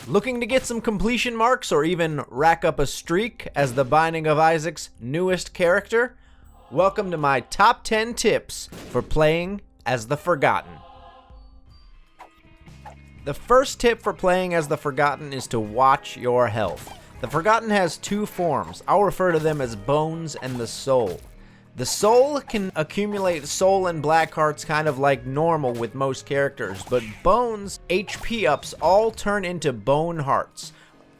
Looking to get some completion marks or even rack up a streak as the Binding of Isaac's newest character? Welcome to my top 10 tips for playing as the Forgotten. The first tip for playing as the Forgotten is to watch your health. The Forgotten has two forms. I'll refer to them as Bones and the Soul. The Soul can accumulate soul and black hearts kind of like normal with most characters, but Bones' HP ups all turn into Bone Hearts.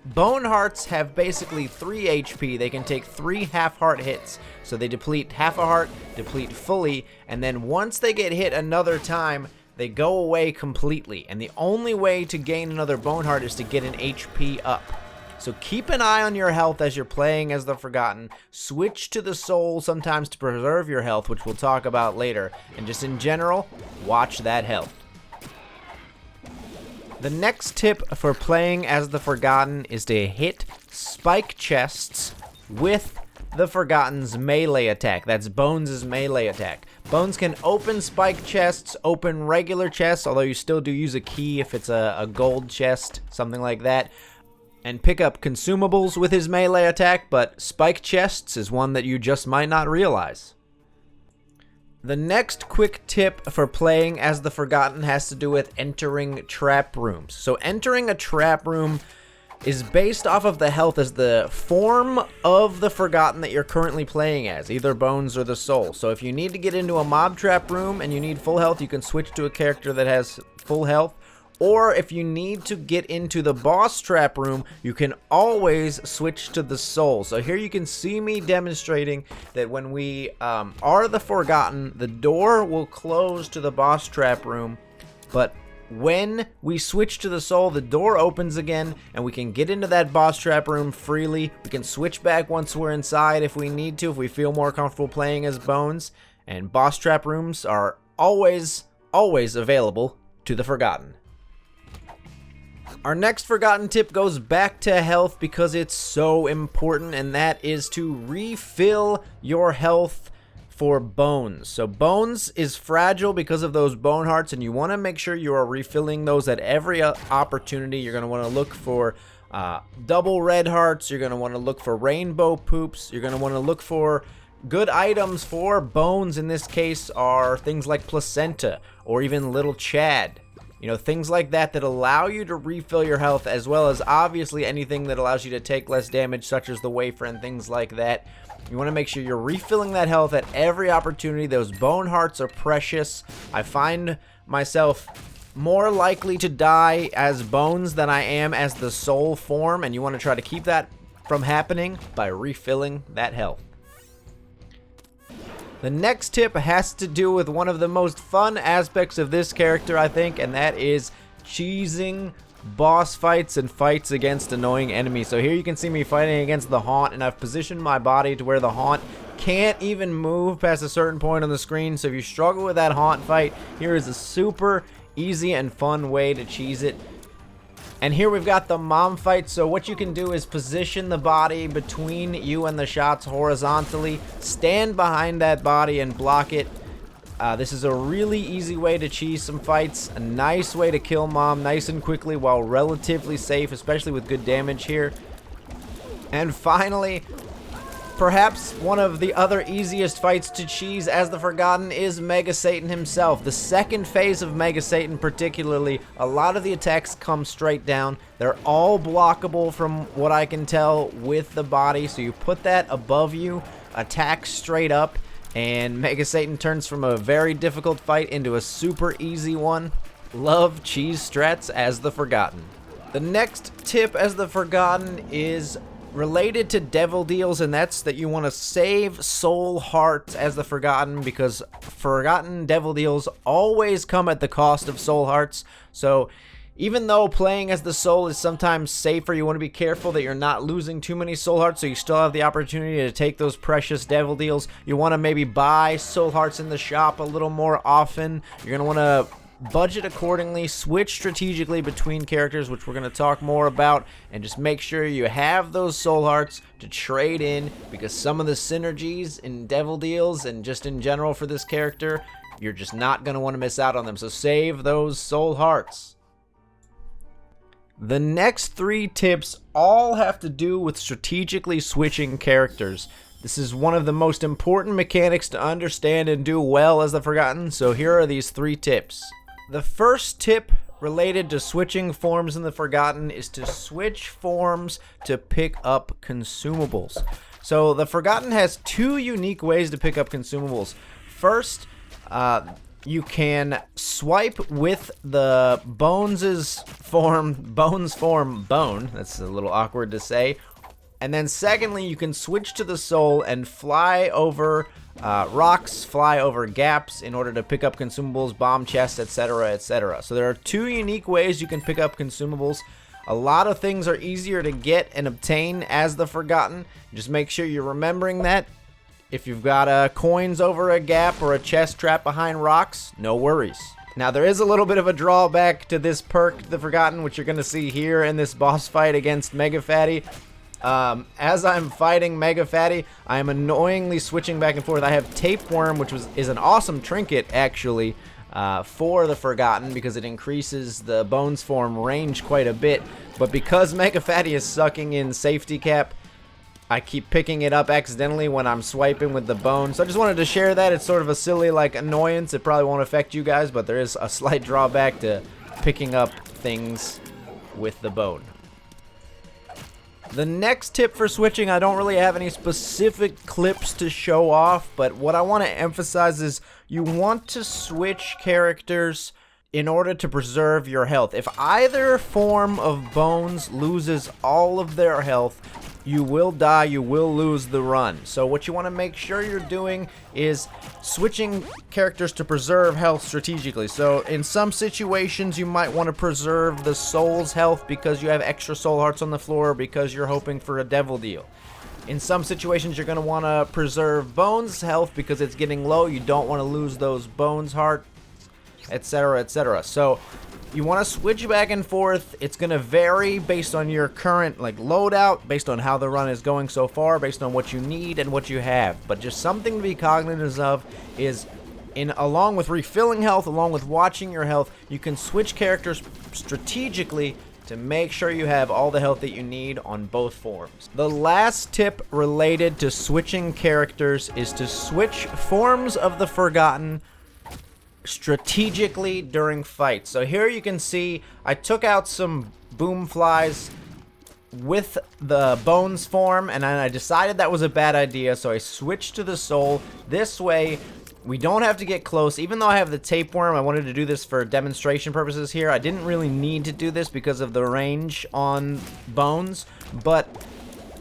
Bone Hearts have basically 3 HP. They can take 3 half-heart hits. So they deplete half a heart, deplete fully, and then once they get hit another time, they go away completely. And the only way to gain another Bone Heart is to get an HP up. So keep an eye on your health as you're playing as the Forgotten. Switch to the Soul sometimes to preserve your health, which we'll talk about later. And just in general, watch that health. The next tip for playing as the Forgotten is to hit spike chests with the Forgotten's melee attack. That's Bones' melee attack. Bones can open spike chests, open regular chests, although you still do use a key if it's a gold chest, something like that, and pick up consumables with his melee attack, but spike chests is one that you just might not realize. The next quick tip for playing as the Forgotten has to do with entering trap rooms. So entering a trap room is based off of the health as the form of the Forgotten that you're currently playing as, either Bones or the Soul. So if you need to get into a mob trap room and you need full health, you can switch to a character that has full health. Or if you need to get into the boss trap room, you can always switch to the Soul. So here you can see me demonstrating that when we are the Forgotten, the door will close to the boss trap room. But when we switch to the Soul, the door opens again and we can get into that boss trap room freely. We can switch back once we're inside if we need to, if we feel more comfortable playing as Bones. And boss trap rooms are always available to the Forgotten. Our next Forgotten tip goes back to health because it's so important, and that is to refill your health for Bones. So Bones is fragile because of those Bone Hearts, and you want to make sure you are refilling those at every opportunity. You're going to want to look for double red hearts. You're going to want to look for rainbow poops. You're going to want to look for good items for Bones. In this case are things like placenta or even little Chad. You know, things like that that allow you to refill your health, as well as obviously anything that allows you to take less damage, such as the wafer and things like that. You want to make sure you're refilling that health at every opportunity. Those Bone Hearts are precious. I find myself more likely to die as Bones than I am as the Soul form, and you want to try to keep that from happening by refilling that health. The next tip has to do with one of the most fun aspects of this character, I think, and that is cheesing boss fights and fights against annoying enemies. So here you can see me fighting against the Haunt, and I've positioned my body to where the Haunt can't even move past a certain point on the screen. So if you struggle with that Haunt fight, here is a super easy and fun way to cheese it. And here we've got the mom fight. So what you can do is position the body between you and the shots horizontally, stand behind that body and block it. This is a really easy way to cheese some fights, a nice way to kill mom nice and quickly while relatively safe, especially with good damage here. And finally, perhaps one of the other easiest fights to cheese as the Forgotten is Mega Satan himself. The second phase of Mega Satan particularly, a lot of the attacks come straight down. They're all blockable from what I can tell with the body, so you put that above you, attack straight up, and Mega Satan turns from a very difficult fight into a super easy one. Love cheese strats as the Forgotten. The next tip as the Forgotten is related to devil deals, and that's that you want to save soul hearts as the Forgotten, because Forgotten devil deals always come at the cost of soul hearts. So even though playing as the Soul is sometimes safer, you want to be careful that you're not losing too many soul hearts, so you still have the opportunity to take those precious devil deals. You want to maybe buy soul hearts in the shop a little more often. You're going to want to budget accordingly, switch strategically between characters, which we're going to talk more about, and just make sure you have those soul hearts to trade in, because some of the synergies in devil deals and just in general for this character, you're just not going to want to miss out on them. So save those soul hearts. The next 3 tips all have to do with strategically switching characters. This is one of the most important mechanics to understand and do well as the Forgotten, so here are these 3 tips. The first tip related to switching forms in the Forgotten is to switch forms to pick up consumables. So the Forgotten has 2 unique ways to pick up consumables. First, you can swipe with the bones form bone. That's a little awkward to say. And then secondly, you can switch to the soul and fly over rocks, fly over gaps in order to pick up consumables, bomb chests, etc., etc. So there are 2 unique ways you can pick up consumables. A lot of things are easier to get and obtain as the Forgotten. Just make sure you're remembering that. If you've got coins over a gap or a chest trap behind rocks, no worries. Now, there is a little bit of a drawback to this perk, the Forgotten, which you're going to see here in this boss fight against Mega Fatty. As I'm fighting Mega Fatty, I am annoyingly switching back and forth. I have Tapeworm, which is an awesome trinket, actually, for the Forgotten, because it increases the bones form range quite a bit. But because Mega Fatty is sucking in Safety Cap, I keep picking it up accidentally when I'm swiping with the bone. So I just wanted to share that. It's sort of a silly, annoyance. It probably won't affect you guys, but there is a slight drawback to picking up things with the bone. The next tip for switching, I don't really have any specific clips to show off, but what I want to emphasize is you want to switch characters in order to preserve your health. If either form of bones loses all of their health, you will die, you will lose the run. So what you want to make sure you're doing is switching characters to preserve health strategically. So in some situations, you might want to preserve the soul's health because you have extra soul hearts on the floor because you're hoping for a devil deal. In some situations, you're going to want to preserve bones' health because it's getting low. You don't want to lose those bones heart, etc., etc. So you want to switch back and forth. It's going to vary based on your current loadout, based on how the run is going so far, based on what you need and what you have. But just something to be cognizant of is, along with refilling health, along with watching your health, you can switch characters strategically to make sure you have all the health that you need on both forms. The last tip related to switching characters is to switch forms of the Forgotten strategically during fights. So here you can see I took out some boom flies with the bones form, and then I decided that was a bad idea, so I switched to the soul. This way we don't have to get close. Even though I have the tapeworm, I wanted to do this for demonstration purposes here. I didn't really need to do this because of the range on bones, but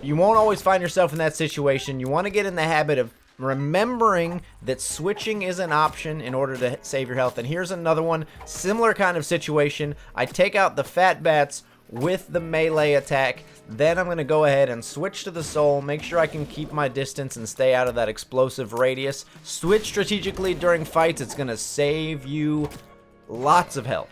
you won't always find yourself in that situation. You want to get in the habit of remembering that switching is an option in order to save your health. And here's another one, similar kind of situation. I take out the fat bats with the melee attack, then I'm going to go ahead and switch to the soul, make sure I can keep my distance and stay out of that explosive radius. Switch strategically during fights. It's going to save you lots of health.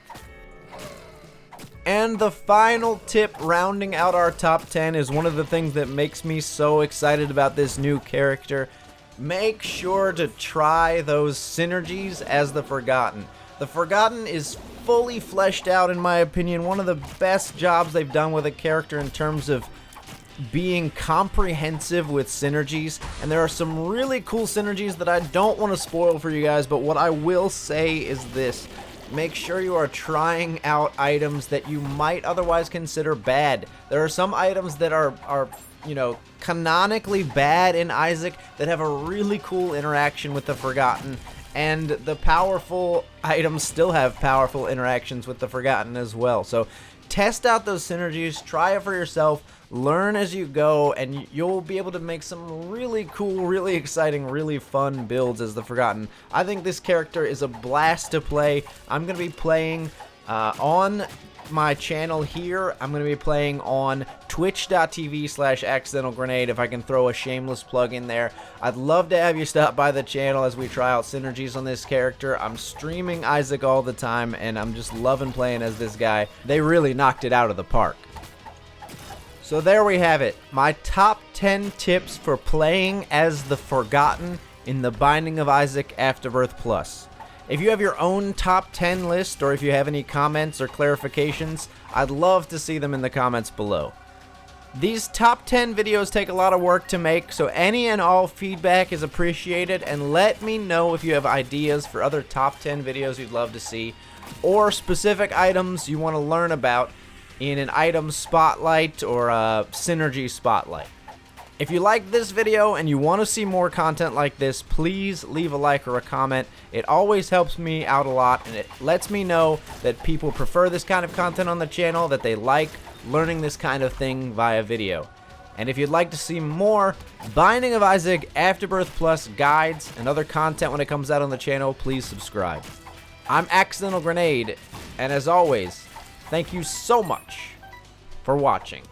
And the final tip, rounding out our top 10, is one of the things that makes me so excited about this new character. Make sure to try those synergies as the Forgotten. The Forgotten is fully fleshed out, in my opinion. One of the best jobs they've done with a character in terms of being comprehensive with synergies. And there are some really cool synergies that I don't want to spoil for you guys, but what I will say is this. Make sure you are trying out items that you might otherwise consider bad. There are some items that are canonically bad in Isaac that have a really cool interaction with the Forgotten, and the powerful items still have powerful interactions with the Forgotten as well. So test out those synergies, try it for yourself, learn as you go, and you'll be able to make some really cool, really exciting, really fun builds as the Forgotten. I think this character is a blast to play. I'm going to be playing on my channel here. I'm going to be playing on twitch.tv/accidentalgrenade, if I can throw a shameless plug in there. I'd love to have you stop by the channel as we try out synergies on this character. I'm streaming Isaac all the time, and I'm just loving playing as this guy. They really knocked it out of the park. So there we have it. My top 10 tips for playing as the Forgotten in the Binding of Isaac Afterbirth Plus. If you have your own top 10 list, or if you have any comments or clarifications, I'd love to see them in the comments below. These top 10 videos take a lot of work to make, so any and all feedback is appreciated, and let me know if you have ideas for other top 10 videos you'd love to see, or specific items you want to learn about in an item spotlight or a synergy spotlight. If you like this video and you want to see more content like this, please leave a like or a comment. It always helps me out a lot, and it lets me know that people prefer this kind of content on the channel, that they like learning this kind of thing via video. And if you'd like to see more Binding of Isaac Afterbirth Plus guides and other content when it comes out on the channel, please subscribe. I'm Accidental Grenade, and as always, thank you so much for watching.